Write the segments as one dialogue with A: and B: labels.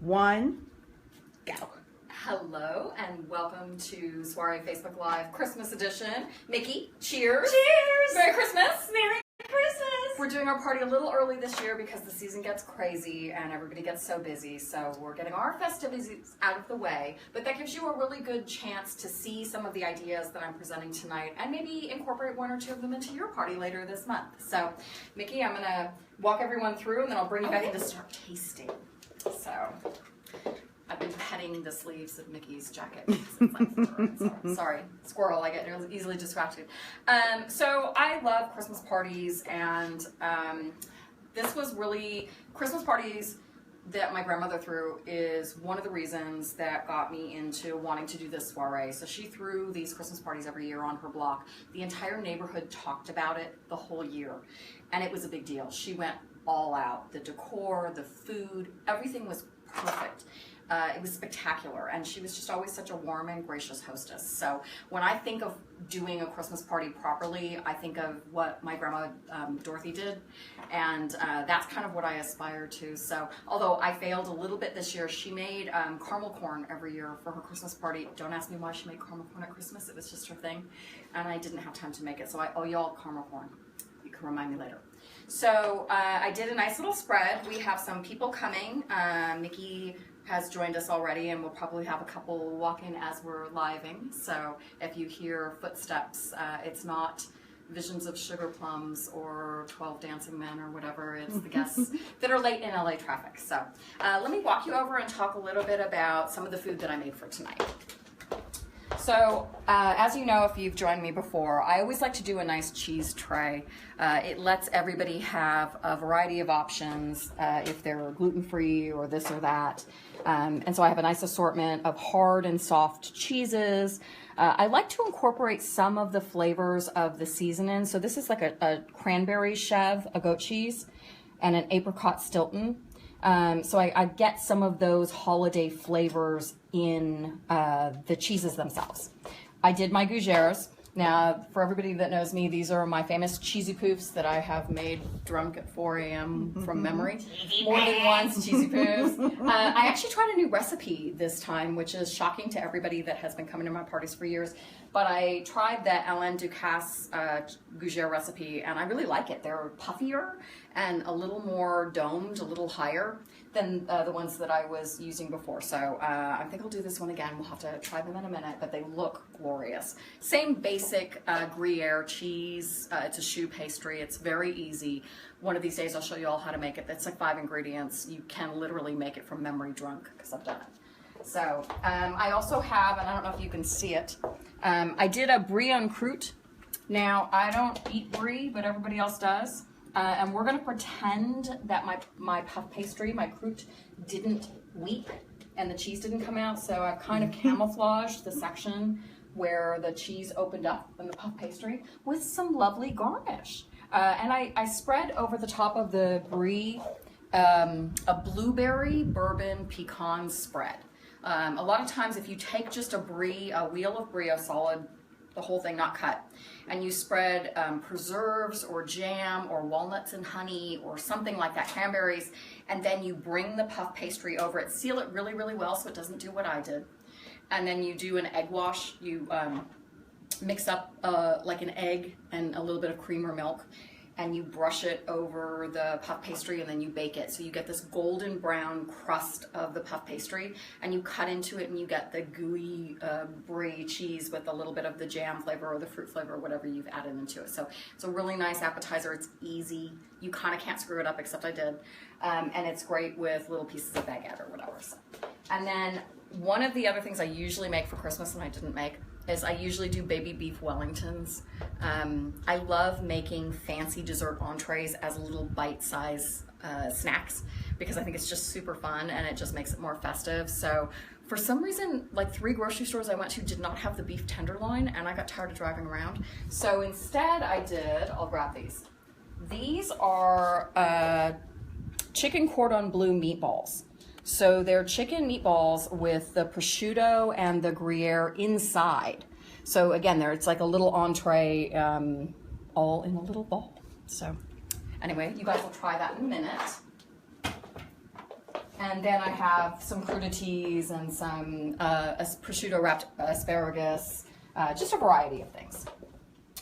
A: one, go.
B: Hello and welcome to Soiree Facebook Live Christmas edition. Mickey, cheers.
A: Cheers.
B: Merry Christmas.
A: Merry Christmas.
B: We're doing our party a little early this year because the season gets crazy and everybody gets so busy. So we're getting our festivities out of the way. But that gives you a really good chance to see some of the ideas that I'm presenting tonight and maybe incorporate one or two of them into your party later this month. So, Mickey, I'm going to walk everyone through and then I'll bring you back in to start tasting. So, I've been petting the sleeves of Mickey's jacket. Sorry, squirrel, I get easily distracted. So I love Christmas parties, and this was really, Christmas parties that my grandmother threw is one of the reasons that got me into wanting to do this soiree. So she threw these Christmas parties every year on her block. The entire neighborhood talked about it the whole year, and it was a big deal. She went all out. The decor, the food, everything was perfect. It was spectacular, and she was just always such a warm and gracious hostess. So when I think of doing a Christmas party properly, I think of what my grandma Dorothy did, and that's kind of what I aspire to. So although I failed a little bit this year, she made caramel corn every year for her Christmas party. Don't ask me why she made caramel corn at Christmas. It was just her thing, and I didn't have time to make it. So I owe y'all caramel corn. You can remind me later. So I did a nice little spread. We have some people coming. Mickey has joined us already, and we'll probably have a couple walk in as we're living. So if you hear footsteps, it's not visions of sugar plums or 12 dancing men or whatever. It's the guests that are late in LA traffic. So let me walk you over and talk a little bit about some of the food that I made for tonight. So, as you know, if you've joined me before, I always like to do a nice cheese tray. It lets everybody have a variety of options if they're gluten-free or this or that. And so I have a nice assortment of hard and soft cheeses. I like to incorporate some of the flavors of the season in. So this is like a cranberry chev, a goat cheese, and an apricot Stilton. So I get some of those holiday flavors in the cheeses themselves. I did my gougères. Now, for everybody that knows me, these are my famous cheesy poofs that I have made drunk at 4 a.m. from memory. More than once, cheesy poofs. I actually tried a new recipe this time, which is shocking to everybody that has been coming to my parties for years. But I tried the Alain Ducasse gougère recipe, and I really like it. They're puffier and a little more domed, a little higher than the ones that I was using before. So I think I'll do this one again. We'll have to try them in a minute, but they look glorious. Same basic Gruyere cheese. It's a choux pastry. It's very easy. One of these days I'll show you all how to make it. It's like 5 ingredients. You can literally make it from memory drunk because I've done it. So I also have, and I don't know if you can see it, I did a brie en croûte. Now, I don't eat brie, but everybody else does. And we're going to pretend that my puff pastry, my croûte, didn't weep and the cheese didn't come out. So I've kind of camouflaged the section where the cheese opened up in the puff pastry with some lovely garnish. And I spread over the top of the brie a blueberry bourbon pecan spread. A lot of times if you take just a wheel of brie, a solid, the whole thing not cut, and you spread preserves or jam or walnuts and honey or something like that, cranberries, and then you bring the puff pastry over it, seal it really, really well so it doesn't do what I did, and then you do an egg wash. You mix up like an egg and a little bit of cream or milk, and you brush it over the puff pastry, and then you bake it. So you get this golden brown crust of the puff pastry, and you cut into it, and you get the gooey brie cheese with a little bit of the jam flavor or the fruit flavor or whatever you've added into it. So it's a really nice appetizer. It's easy. You kind of can't screw it up, except I did. And it's great with little pieces of baguette or whatever. So. And then one of the other things I usually make for Christmas, and I didn't make, is I usually do baby beef Wellingtons. I love making fancy dessert entrees as little bite-size snacks because I think it's just super fun and it just makes it more festive. So for some reason, like 3 grocery stores I went to did not have the beef tenderloin, and I got tired of driving around. So instead I'll grab these. These are chicken cordon bleu meatballs. So they're chicken meatballs with the prosciutto and the Gruyere inside. So again, it's like a little entree, all in a little bowl. So anyway, you guys will try that in a minute. And then I have some crudités and some prosciutto wrapped asparagus, just a variety of things.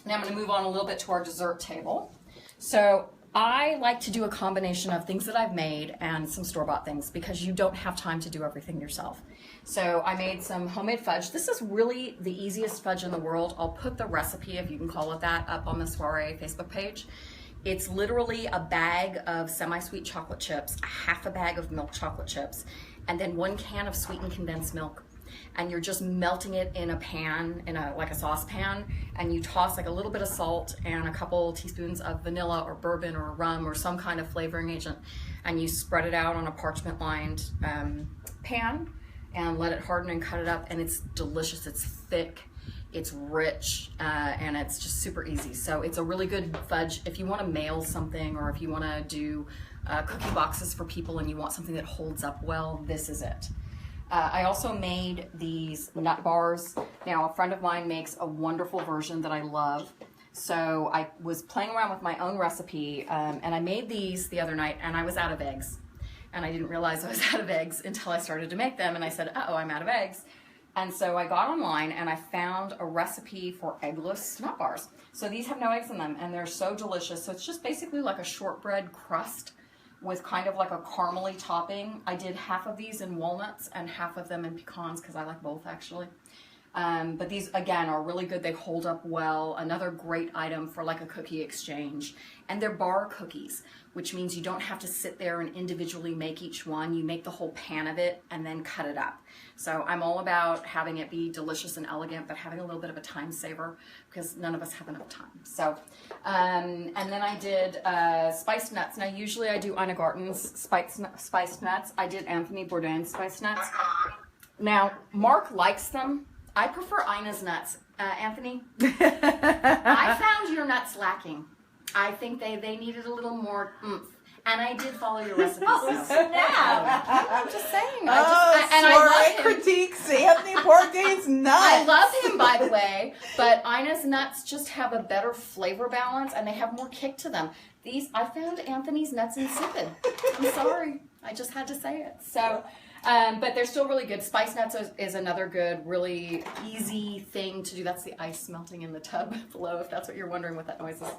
B: Now I'm going to move on a little bit to our dessert table. So I like to do a combination of things that I've made and some store-bought things because you don't have time to do everything yourself. So I made some homemade fudge. This is really the easiest fudge in the world. I'll put the recipe, if you can call it that, up on the Soiree Facebook page. It's literally a bag of semi-sweet chocolate chips, a half a bag of milk chocolate chips, and then 1 can of sweetened condensed milk. And you're just melting it in a pan, like a saucepan, and you toss like a little bit of salt and a couple teaspoons of vanilla or bourbon or rum or some kind of flavoring agent, and you spread it out on a parchment-lined pan and let it harden and cut it up, and it's delicious. It's thick, it's rich, and it's just super easy. So it's a really good fudge if you want to mail something or if you want to do cookie boxes for people and you want something that holds up well, this is it. I also made these nut bars. Now, a friend of mine makes a wonderful version that I love. So I was playing around with my own recipe, and I made these the other night, and I was out of eggs. And I didn't realize I was out of eggs until I started to make them, and I said, uh-oh, I'm out of eggs. And so I got online, and I found a recipe for eggless nut bars. So these have no eggs in them, and they're so delicious. So it's just basically like a shortbread crust with kind of like a caramely topping. I did half of these in walnuts and half of them in pecans because I like both actually. But these again are really good. They hold up well. Another great item for like a cookie exchange. And they're bar cookies, which means you don't have to sit there and individually make each one. You make the whole pan of it and then cut it up. So I'm all about having it be delicious and elegant, but having a little bit of a time saver because none of us have enough time. So, and then I did spiced nuts. Now usually I do Ina Garten's spiced nuts. I did Anthony Bourdain's spiced nuts. Now Mark likes them. I prefer Ina's nuts. Anthony, I found your nuts lacking. I think they needed a little more oomph. And I did follow your recipe.
A: Oh, snap.
B: I'm just saying.
C: Soiree critiques Anthony Bourdain's nuts.
B: I love him, by the way, but Ina's nuts just have a better flavor balance and they have more kick to them. I found Anthony's nuts insipid. I'm sorry. I just had to say it. So, but they're still really good. Spice nuts is another good, really easy thing to do. That's the ice melting in the tub below, if that's what you're wondering what that noise is.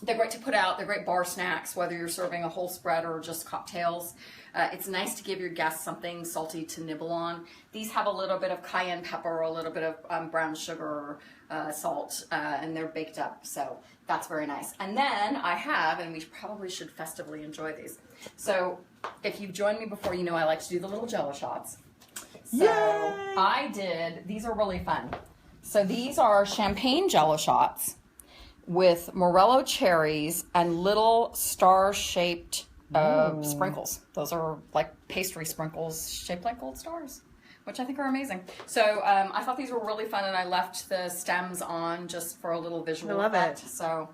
B: They're great to put out. They're great bar snacks, whether you're serving a whole spread or just cocktails. It's nice to give your guests something salty to nibble on. These have a little bit of cayenne pepper, a little bit of brown sugar, salt, and they're baked up. So that's very nice. And then I have, and we probably should festively enjoy these. So if you've joined me before, you know I like to do the little Jell-O shots. So
C: Yay!
B: these are really fun. So these are champagne Jell-O shots with Morello cherries and little star-shaped sprinkles. Those are like pastry sprinkles shaped like gold stars, which I think are amazing. So I thought these were really fun, and I left the stems on just for a little visual effect. So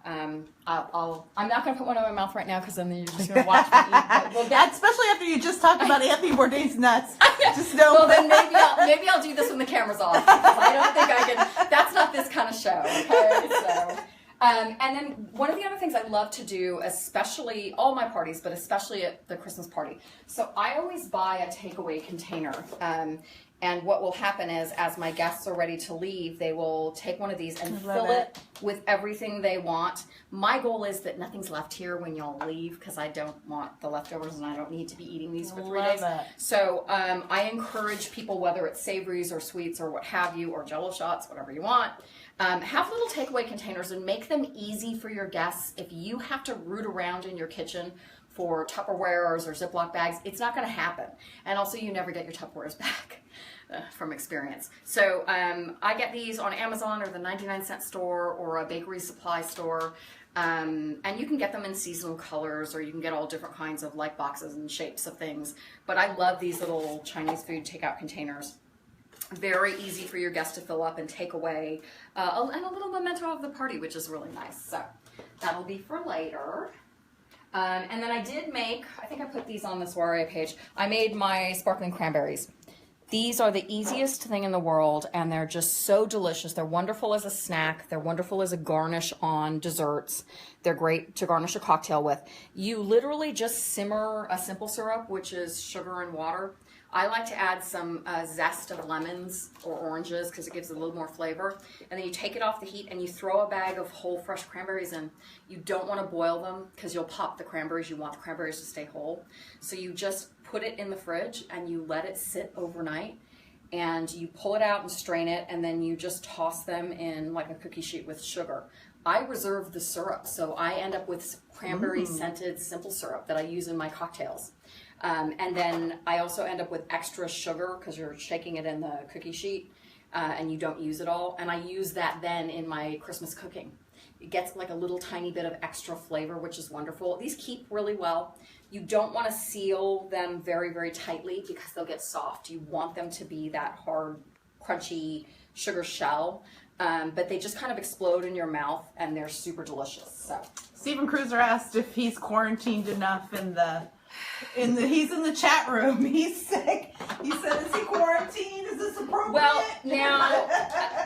B: I'm not going to put one in my mouth right now because then you're just going to watch me eat. But we'll get,
C: especially after you just talked about Anthony Bourdain's nuts. Just know.
B: well, then maybe I'll do this when the camera's off because I don't think I can. That's not this kind of show. Okay, so. And then one of the other things I love to do, especially all my parties, but especially at the Christmas party. So I always buy a takeaway container. And what will happen is, as my guests are ready to leave, they will take one of these and fill it with everything they want. My goal is that nothing's left here when y'all leave because I don't want the leftovers and I don't need to be eating these for 3 days. So I encourage people, whether it's savories or sweets or what have you, or Jell-O shots, whatever you want, have little takeaway containers and make them easy for your guests. If you have to root around in your kitchen for Tupperwares or Ziploc bags, it's not going to happen. And also, you never get your Tupperwares back from experience. So I get these on Amazon or the 99-cent store or a bakery supply store. And you can get them in seasonal colors, or you can get all different kinds of like boxes and shapes of things. But I love these little Chinese food takeout containers. Very easy for your guests to fill up and take away, and a little memento of the party, which is really nice. So that'll be for later. And then I did make, I think I put these on the Soiree page, I made my sparkling cranberries. These are the easiest thing in the world, and they're just so delicious. They're wonderful as a snack. They're wonderful as a garnish on desserts. They're great to garnish a cocktail with. You literally just simmer a simple syrup, which is sugar and water. I like to add some zest of lemons or oranges because it gives it a little more flavor. And then you take it off the heat and you throw a bag of whole fresh cranberries in. You don't want to boil them because you'll pop the cranberries. You want the cranberries to stay whole. So you just put it in the fridge and you let it sit overnight. And you pull it out and strain it, and then you just toss them in like a cookie sheet with sugar. I reserve the syrup, so I end up with cranberry scented simple syrup that I use in my cocktails. And then I also end up with extra sugar because you're shaking it in the cookie sheet and you don't use it all. And I use that then in my Christmas cooking. It gets like a little tiny bit of extra flavor, which is wonderful. These keep really well. You don't want to seal them very, very tightly because they'll get soft. You want them to be that hard, crunchy sugar shell. But they just kind of explode in your mouth and they're super delicious. So
C: Stephen Cruiser asked if he's quarantined enough he's in the chat room. He's sick. He said, "Is he quarantined? Is this appropriate?"
B: Well, now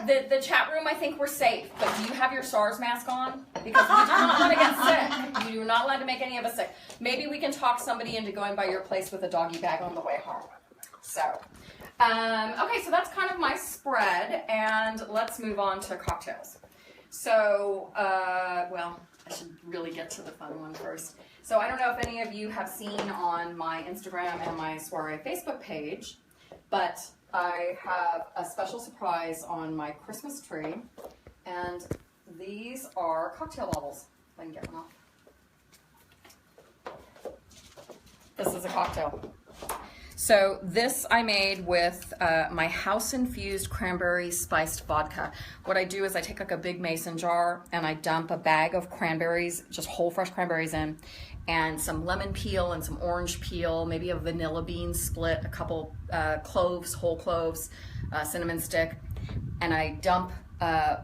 B: the chat room, I think we're safe. But do you have your SARS mask on? Because we do not want to get sick. You are not allowed to make any of us sick. Maybe we can talk somebody into going by your place with a doggy bag on the way home. So, okay, so that's kind of my spread, and let's move on to cocktails. So, well, I should really get to the fun one first. So I don't know if any of you have seen on my Instagram and my Soiree Facebook page, but I have a special surprise on my Christmas tree, and these are cocktail bubbles. If I can get one off. This is a cocktail. So this I made with my house-infused cranberry spiced vodka. What I do is I take like a big mason jar and I dump a bag of cranberries, just whole fresh cranberries in, and some lemon peel and some orange peel, maybe a vanilla bean split, a couple cloves, whole cloves, cinnamon stick, and I dump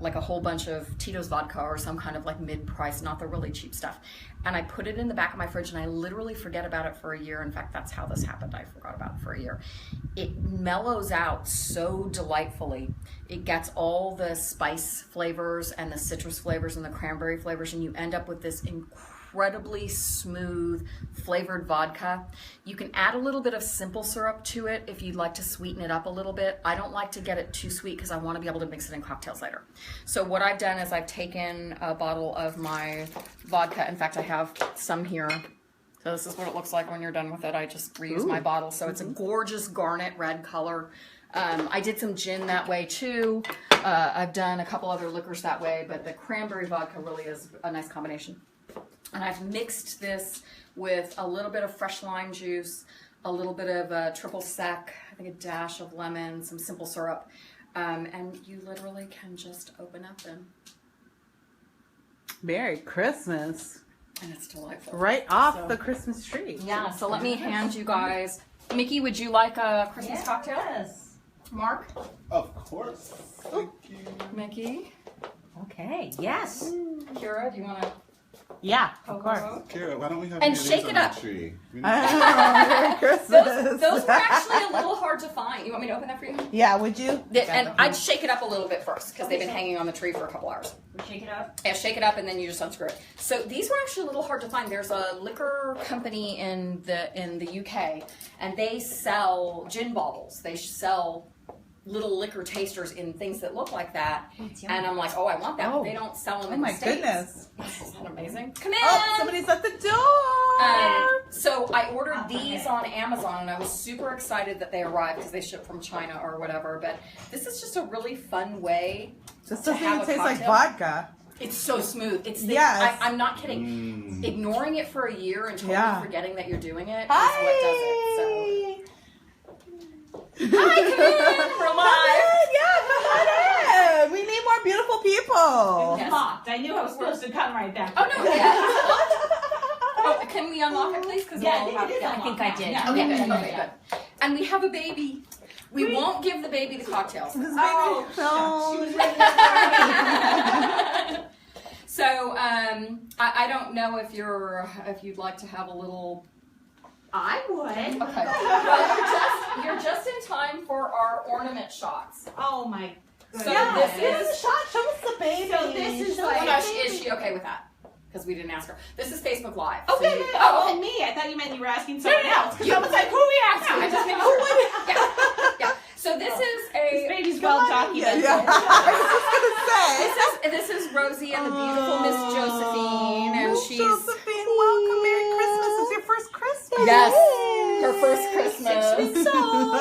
B: like a whole bunch of Tito's vodka or some kind of like mid-price, not the really cheap stuff. And I put it in the back of my fridge and I literally forget about it for a year. In fact, that's how this happened. I forgot about it for a year. It mellows out so delightfully. It gets all the spice flavors and the citrus flavors and the cranberry flavors, and you end up with this incredibly smooth flavored vodka. You can add a little bit of simple syrup to it if you'd like to sweeten it up a little bit. I don't like to get it too sweet because I want to be able to mix it in cocktails later. So what I've done is I've taken a bottle of my vodka. In fact, I have some here. So this is what it looks like when you're done with it. I just reuse my bottle. So it's a gorgeous garnet red color. I did some gin that way too. I've done a couple other liquors that way, but the cranberry vodka really is a nice combination. And I've mixed this with a little bit of fresh lime juice, a little bit of triple sec, I think a dash of lemon, some simple syrup, and you literally can just open up and...
C: Merry Christmas.
B: And it's delightful.
C: Right off the Christmas tree.
B: Yeah, so let me hand you guys... Mickey, would you like a Christmas cocktail?
A: Yes.
B: Mark?
D: Of course. Thank you.
B: Mickey?
A: Okay. Yes.
B: Kira, do you want to...
C: Yeah, of course.
D: Kara, why don't we have
B: And
D: any of
B: shake
D: these
B: it
D: on
B: up.
D: the tree?
C: Merry Christmas.
B: Those were actually a little hard to find. You want me to open that for you?
C: Yeah, would you?
B: And I'd shake it up a little bit first because they've been hanging on the tree for a couple hours.
A: We shake it up.
B: Yeah, shake it up and then you just unscrew it. So these were actually a little hard to find. There's a liquor company in the UK, and they sell gin bottles. They sell little liquor tasters in things that look like that. And I'm like, oh, I want that. But they don't sell them in the States.
C: Goodness.
B: Isn't that amazing? Come in.
C: Oh, somebody's at the door.
B: So I ordered these on Amazon, and I was super excited that they arrived because they ship from China or whatever. But this is just a really fun way.
C: This
B: to
C: doesn't
B: have
C: even
B: a
C: taste like
B: cocktail.
C: vodka.
B: It's so smooth. It's
C: Yes.
B: I'm not kidding. Ignoring it for a year and totally forgetting that you're doing it is
C: Hi.
B: what does it. So. Hi, come in. We're live.
C: Yeah, come on in. We need more beautiful people.
B: Yes.
A: Locked. I knew I was supposed to come right back.
B: Oh no! Yeah. Oh, can we unlock it, please? Because
A: Yeah,
B: we'll have,
A: it is
B: I think I
A: unlocked
B: did.
A: now.
B: Okay,
A: Yeah.
B: good. Okay, good. And we have a baby. We won't give the baby the cocktails.
C: This baby.
A: Oh,
C: No.
A: she was ready to party.
B: So I don't know if you'd like to have a little.
A: I would.
B: Okay. Well, you're just in time for ornament shots.
A: Oh my goodness.
B: So
C: Yeah,
B: this
C: give us
B: is-
C: a shot. Show us the baby.
A: So this is
C: Show
A: like-
C: us
B: Oh
C: the
B: gosh,
C: baby.
B: is she okay with that? Because we didn't ask her. This is Facebook Live. So
A: Okay,
B: you-
A: oh, me. I thought you meant you were asking someone else. I was like, who are we asking?
B: I just made
A: Who
B: sure.
A: would-
B: Yeah. So this is
A: This
B: a.
A: baby's
C: Come
A: well
C: on.
A: documented.
C: Yeah. I was just gonna say.
B: This is Rosie and the beautiful Miss Josephine, and
C: Miss
B: she's
C: Josephine, welcome. Merry Christmas. This is your first Christmas.
B: Yes, her first Christmas.
A: 6 weeks old.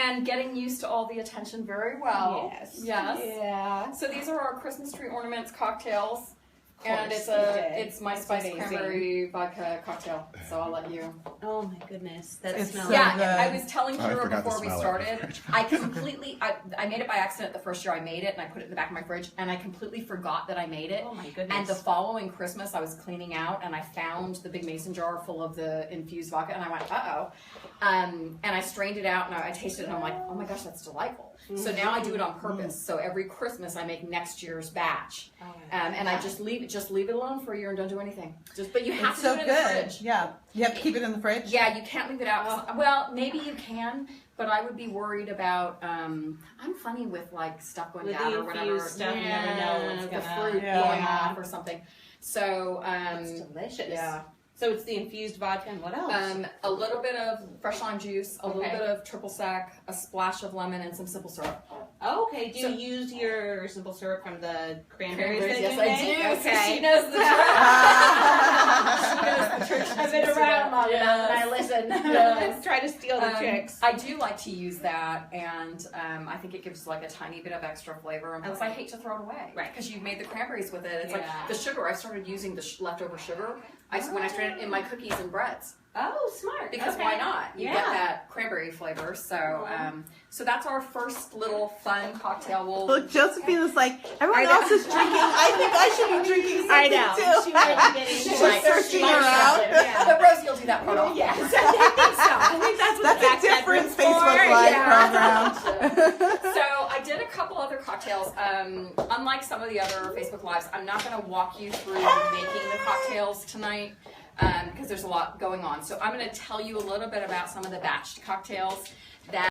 B: and getting used to all the attention very well.
A: Yes.
B: Yes.
A: Yeah.
B: So these are our Christmas tree ornaments cocktails. And
A: course
B: it's
A: you did.
B: it's my
A: That's
B: spiced
A: amazing.
B: cranberry vodka cocktail. So I'll let you.
A: Oh my goodness. That
C: It's
A: smells.
C: so
B: Yeah,
C: good.
B: I was telling
D: Oh, I
B: Kira
D: forgot to
B: before we
D: smell it.
B: started. I completely I made it by accident the first year I made it, and I put it in the back of my fridge, and I completely forgot that I made it.
A: Oh my goodness.
B: And the following Christmas, I was cleaning out, and I found the big mason jar full of the infused vodka, and I went, uh-oh. And I strained it out, and I tasted it, and I'm like, oh my gosh, that's delightful. So now I do it on purpose. So every Christmas, I make next year's batch. And I just leave it alone for a year and don't do anything. But you have
C: It's
B: to
C: so
B: do it in the
C: good.
B: fridge.
C: Yeah. You have to keep it in the fridge?
B: Yeah, you can't leave it out. Well, maybe you can, but I would be worried about. I'm funny with like stuff going
A: With
B: down
A: the
B: or whatever.
A: infused stuff, you never know what's
B: the
A: gonna-
B: fruit
C: Yeah.
B: going off or something. So
A: It's delicious.
B: yeah,
A: So it's the infused vodka and what else?
B: a little bit of fresh lime juice, a little
A: Okay.
B: bit of triple sec, a splash of lemon, and some simple syrup.
A: Okay, do you
B: So-
A: use your simple syrup from the cranberries?
B: Cranberries,
A: that
B: yes,
A: you
B: I
A: make?
B: do. So
A: Okay.
B: she knows the trick. She knows the trick.
A: I've been around long enough and I listen.
B: Yes.
A: Let's try to steal the tricks.
B: I do like to use that, and I think it gives like a tiny bit of extra flavor. And plus, I hate to throw it away,
A: Right.
B: Because you made the cranberries with it. It's
A: Yeah.
B: like the sugar. I started using the leftover sugar. When I started in my cookies and breads,
A: Oh, smart.
B: because
A: Okay.
B: why not? You
A: Yeah.
B: get that cranberry flavor. So, so that's our first little fun cocktail.
C: Look, Josephine is like, everyone
B: I know.
C: else is drinking. I think I should be drinking
A: I
C: something
A: know.
C: too.
A: She might be getting
B: She's
A: like
C: searching
A: like
C: around.
A: something. Yeah.
B: But Rosie, you'll do that part off.
A: Yes, I think so. I think that's what
C: That's
A: the
C: a
A: back
C: different
A: bedroom's for.
C: Facebook Live
A: Yeah.
C: program.
B: So I did a couple other cocktails. Unlike some of the other Facebook Lives, I'm not going to walk you through making the cocktails tonight because there's a lot going on. So I'm going to tell you a little bit about some of the batched cocktails that